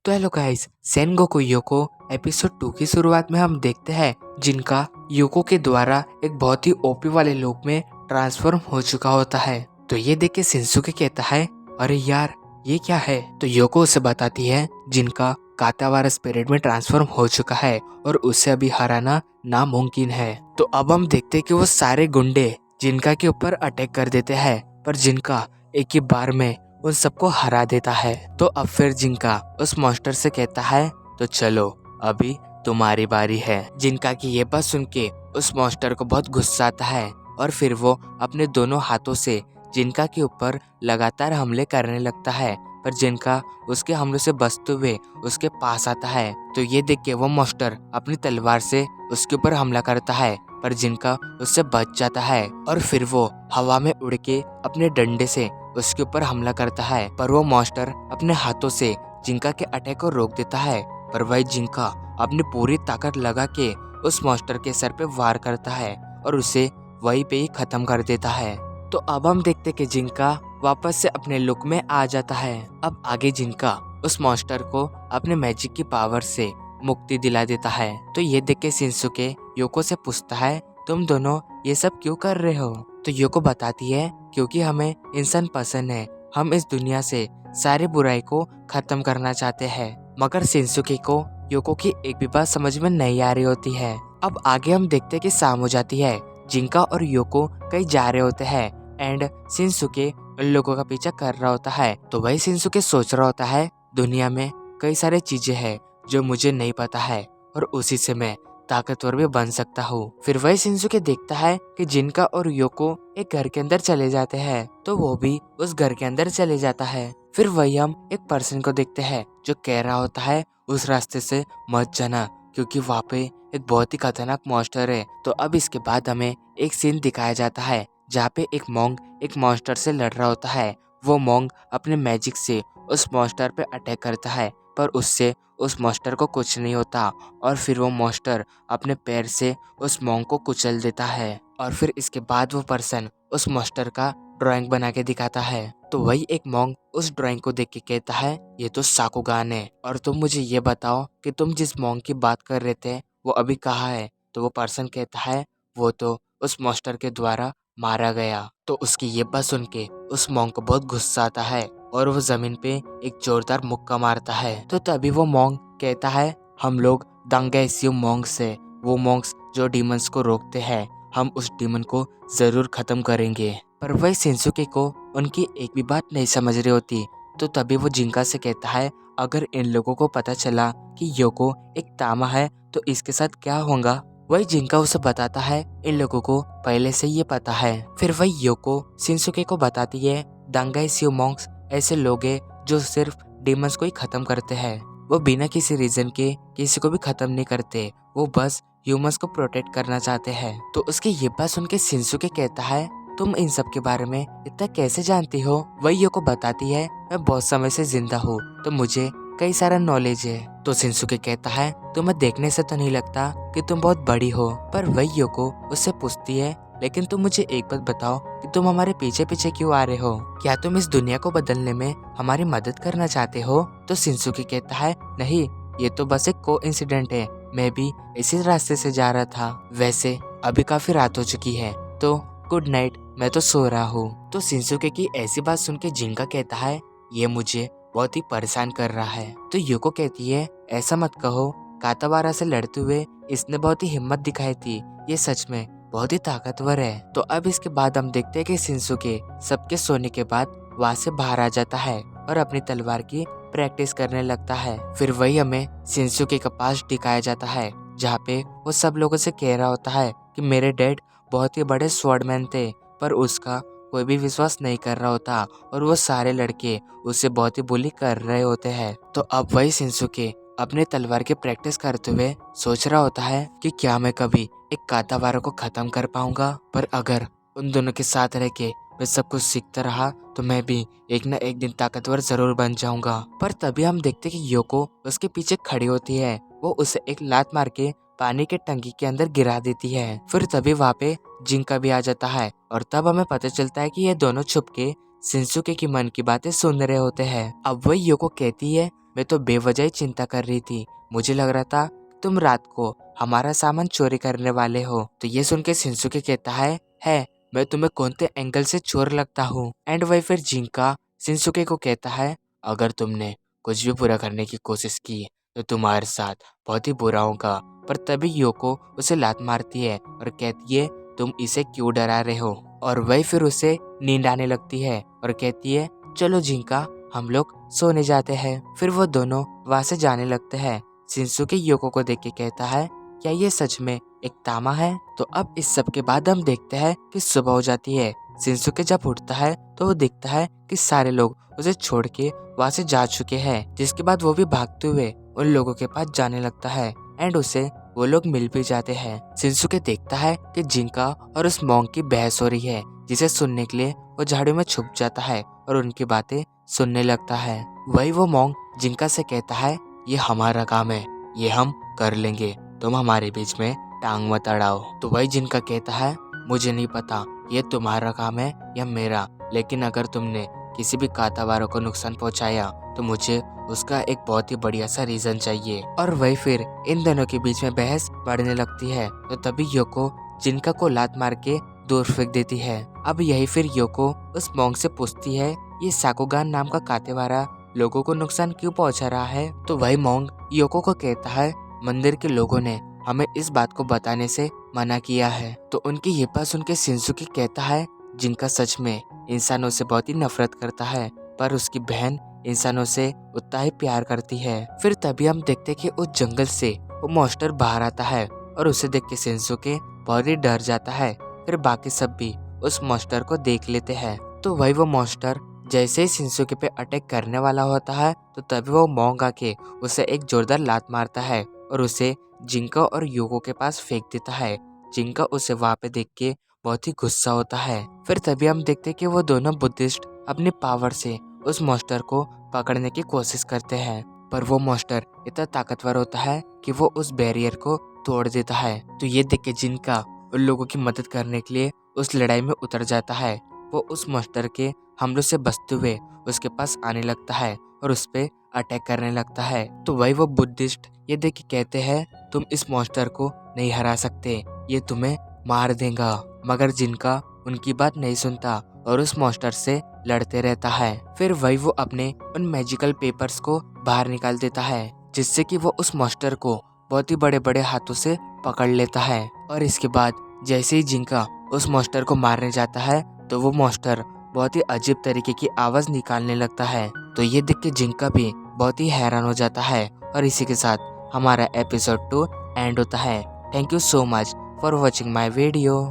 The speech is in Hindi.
तो हेलो गाइस, सेनगोकू योको एपिसोड 2 की शुरुआत में हम देखते हैं जिनका योको के द्वारा एक बहुत ही ओपी वाले लोक में ट्रांसफॉर्म हो चुका होता है। तो ये देख के शिनसुके कहता है, अरे यार ये क्या है। तो योको उसे बताती है जिनका कातावारा स्पिरिट में ट्रांसफॉर्म हो चुका है और उसे अभी हराना नामुमकिन है। तो अब हम देखते हैं कि वो सारे गुंडे जिनका के ऊपर अटैक कर देते हैं, पर जिनका एक ही बार में उन सबको हरा देता है। तो अब फिर जिनका उस मॉन्स्टर से कहता है, तो चलो अभी तुम्हारी बारी है। जिनका की ये बात सुन के उस मॉन्स्टर को बहुत गुस्सा आता है और फिर वो अपने दोनों हाथों से जिनका के ऊपर लगातार हमले करने लगता है, पर जिनका उसके हमलों से बचते हुए उसके पास आता है। तो ये देख के वो मॉन्स्टर अपनी तलवार से उसके ऊपर हमला करता है, पर जिनका उससे बच जाता है और फिर वो हवा में उड़ के अपने डंडे से उसके ऊपर हमला करता है। पर वो मॉन्स्टर अपने हाथों से जिंका के अटैक को रोक देता है, पर वही जिंका अपनी पूरी ताकत लगा के उस मॉन्स्टर के सर पे वार करता है और उसे वहीं पे ही खत्म कर देता है। तो अब हम देखते कि जिंका वापस से अपने लुक में आ जाता है। अब आगे जिंका उस मॉन्स्टर को अपने मैजिक की पावर से मुक्ति दिला देता है। तो ये देख के शिनसुके योको से पूछता है, तुम दोनों ये सब क्यों कर रहे हो। तो योको बताती है, क्योंकि हमें इंसान पसंद है, हम इस दुनिया से सारी बुराई को खत्म करना चाहते हैं। मगर शिनसुके को योको की एक भी बात समझ में नहीं आ रही होती है। अब आगे हम देखते हैं कि शाम हो जाती है। जिंका और योको कहीं जा रहे होते हैं एंड शिनसुके उन लोगों का पीछा कर रहा होता है। तो वही शिनसुके सोच रहा होता है, दुनिया में कई सारे चीजें हैं जो मुझे नहीं पता है और उसी से मैं ताकतवर भी बन सकता हूँ। फिर वही शिनसुके देखता है कि जिनका और योको एक घर के अंदर चले जाते हैं, तो वो भी उस घर के अंदर चले जाता है। फिर वही हम एक पर्सन को देखते हैं जो कह रहा होता है, उस रास्ते से मत जाना क्योंकि वहाँ पे एक बहुत ही खतरनाक मॉन्स्टर है। तो अब इसके बाद हमें एक सीन दिखाया जाता है जहाँ पे एक मॉन्ग एक मॉन्स्टर से लड़ रहा होता है। वो मॉन्ग अपने मैजिक से उस मॉन्स्टर पे अटैक करता है, पर उससे उस मॉन्स्टर को कुछ नहीं होता और फिर वो मॉन्स्टर अपने पैर से उस मॉन्ग को कुचल देता है। और फिर इसके बाद वो पर्सन उस मॉन्स्टर का ड्राइंग बना के दिखाता है। तो वही एक मॉन्ग उस ड्राइंग को देख के कहता है, ये तो साकुगान है और तुम मुझे ये बताओ कि तुम जिस मॉन्ग की बात कर रहे थे वो अभी कहाँ है। तो वो पर्सन कहता है, वो तो उस मॉन्स्टर के द्वारा मारा गया। तो उसकी ये बात सुन के उस मॉन्ग को बहुत गुस्सा आता है और वो जमीन पे एक जोरदार मुक्का मारता है। तो तभी वो मॉन्ग कहता है, हम लोग दंगैस्यू मॉन्ग्स है, वो मॉन्ग्स जो डीमंस को रोकते हैं, हम उस डीमन को जरूर खत्म करेंगे। पर वही शिनसुके को उनकी एक भी बात नहीं समझ रही होती। तो तभी वो जिंका से कहता है, अगर इन लोगों को पता चला कि योको एक तामा है तो इसके साथ क्या होगा। वही जिंका उसे बताता है, इन लोगों को पहले से ये पता है। फिर वही योको शिनसुके को बताती है, दंगैस्यू मॉन्ग्स ऐसे लोग हैं जो सिर्फ डीमंस को ही खत्म करते हैं। वो बिना किसी रीजन के किसी को भी खत्म नहीं करते, वो बस ह्यूमंस को प्रोटेक्ट करना चाहते हैं। तो उसकी ये बात सुन के शिनसुके कहता है, तुम इन सब के बारे में इतना कैसे जानती हो। वही योको बताती है, मैं बहुत समय से जिंदा हूँ तो मुझे कई सारा नॉलेज है। तो शिनसुके कहता है, तुम्हें देखने से तो नहीं लगता कि तुम बहुत बड़ी हो। पर वही योको उससे पूछती है, लेकिन तुम मुझे एक बात बताओ कि तुम हमारे पीछे पीछे क्यों आ रहे हो, क्या तुम इस दुनिया को बदलने में हमारी मदद करना चाहते हो। तो शिनसुके कहता है, नहीं ये तो बस एक कोइंसिडेंट है, मैं भी इसी रास्ते से जा रहा था। वैसे अभी काफी रात हो चुकी है तो गुड नाइट, मैं तो सो रहा हूँ। तो शिनसुके की ऐसी बात सुन के जिंका कहता है, ये मुझे बहुत ही परेशान कर रहा है। तो युको कहती है, ऐसा मत कहो, कातावारा से लड़ते हुए इसने बहुत ही हिम्मत दिखाई थी, ये सच में बहुत ही ताकतवर है। तो अब इसके बाद हम देखते हैं कि शिनसुके सबके सोने के बाद वहाँ से बाहर आ जाता है और अपनी तलवार की प्रैक्टिस करने लगता है। फिर वही हमें शिनसुके का पास दिखाया जाता है जहाँ पे वो सब लोगों से कह रहा होता है कि मेरे डैड बहुत ही बड़े स्वॉर्डमैन थे, पर उसका कोई भी विश्वास नहीं कर रहा होता और वो सारे लड़के उसे बहुत ही बुली कर रहे होते हैं। तो अब वही शिनसुके अपने तलवार की प्रैक्टिस करते हुए सोच रहा होता है कि क्या मैं कभी एक कातावारा को खत्म कर पाऊंगा। पर अगर उन दोनों के साथ रह के मैं सब कुछ सीखता रहा तो मैं भी एक न एक दिन ताकतवर जरूर बन जाऊंगा। पर तभी हम देखते कि योको उसके पीछे खड़ी होती है, वो उसे एक लात मार के पानी के टंकी के अंदर गिरा देती है। फिर तभी वहाँ पे जिंका भी आ जाता है और तब हमें पता चलता है कि ये दोनों छुप के शिनसुके की मन की बातें सुन रहे होते हैं। अब वही योको कहती है, मैं तो बेवजह ही चिंता कर रही थी। मुझे लग रहा था तुम रात को हमारा सामान चोरी करने वाले हो। तो ये सुन के शिनसुके कहता है मैं तुम्हें कौन से एंगल से चोर लगता हूँ। एंड वही फिर जिंका शिनसुके को कहता है अगर तुमने कुछ भी पूरा करने की कोशिश की तो तुम्हारे साथ बहुत ही बुरा होगा। पर तभी योको उसे लात मारती है और कहती है तुम इसे क्यों डरा रहे हो। और वही फिर उसे नींद आने लगती है और कहती है चलो जिंका हम लोग सोने जाते हैं। फिर वो दोनों वहां से जाने लगते हैं। शिनसुके योको को देख के कहता है क्या ये सच में एक तामा है। तो अब इस सब के बाद हम देखते हैं कि सुबह हो जाती है। शिनसुके जब उठता है तो वो देखता है कि सारे लोग उसे छोड़ के वहां से जा चुके हैं, जिसके बाद वो भी भागते हुए उन लोगों के पास जाने लगता है एंड उसे वो लोग मिल भी जाते हैं। शिनसुके देखता है कि जिंका और उस मॉन्क की बहस हो रही है, जिसे सुनने के लिए वो झाड़ू में छुप जाता है और उनकी बातें सुनने लगता है। वही वो मॉन्क जिंका से कहता है ये हमारा काम है, ये हम कर लेंगे, तुम हमारे बीच में टांग मत अड़ाओ। तो वही जिनका कहता है मुझे नहीं पता ये तुम्हारा काम है या मेरा, लेकिन अगर तुमने किसी भी कातावारों को नुकसान पहुंचाया तो मुझे उसका एक बहुत ही बढ़िया सा रीजन चाहिए। और वही फिर इन दोनों के बीच में बहस बढ़ने लगती है। तो तभी योको जिनका को लात मार के दूर फेंक देती है। अब यही फिर योको उस मॉन्क से पूछती है ये साकुगान नाम का कातेवारा लोगों को नुकसान क्यों पहुंचा रहा है। तो वही मॉन्क योको को कहता है मंदिर के लोगों ने हमें इस बात को बताने से मना किया है। तो उनकी ये बात सुन के शिनसुके कहता है जिनका सच में इंसानों से बहुत ही नफरत करता है, पर उसकी बहन इंसानों से उतना ही प्यार करती है। फिर तभी हम देखते कि उस जंगल से वो मॉन्स्टर बाहर आता है और उसे देख के शिनसुके बहुत ही डर जाता है। फिर बाकी सब भी उस मॉन्स्टर को देख लेते हैं। तो वही वो मॉन्स्टर जैसे ही शिनसुके पे अटैक करने वाला होता है तो तभी वो मॉन्क आके उसे एक जोरदार लात मारता है और उसे जिंका और योको के पास फेंक देता है। जिंका उसे वहां पे देख के बहुत ही गुस्सा होता है। फिर तभी हम देखते कि वो दोनों बुद्धिस्ट अपने पावर से उस मॉन्स्टर को पकड़ने की कोशिश करते हैं, पर वो मॉन्स्टर इतना ताकतवर होता है कि वो उस बैरियर को तोड़ देता है। तो ये देख के जिनका उन लोगों की मदद करने के लिए उस लड़ाई में उतर जाता है। वो उस मॉन्स्टर के हमलों से बचते हुए उसके पास आने लगता है और उस पे अटैक करने लगता है। तो वही वो बुद्धिस्ट ये देख के कहते हैं तुम इस मॉन्स्टर को नहीं हरा सकते, ये तुम्हें मार देगा। मगर जिनका उनकी बात नहीं सुनता और उस मॉन्स्टर से लड़ते रहता है। फिर वही वो अपने उन मैजिकल पेपर्स को बाहर निकाल देता है, जिससे कि वो उस मॉन्स्टर को बहुत ही बड़े बड़े हाथों से पकड़ लेता है। और इसके बाद जैसे ही जिंका उस मॉन्स्टर को मारने जाता है तो वो मॉन्स्टर बहुत ही अजीब तरीके की आवाज निकालने लगता है। तो ये देख के जिंका भी बहुत ही हैरान हो जाता है। और इसी के साथ हमारा एपिसोड 2 एंड होता है। Thank you so much for watching my video.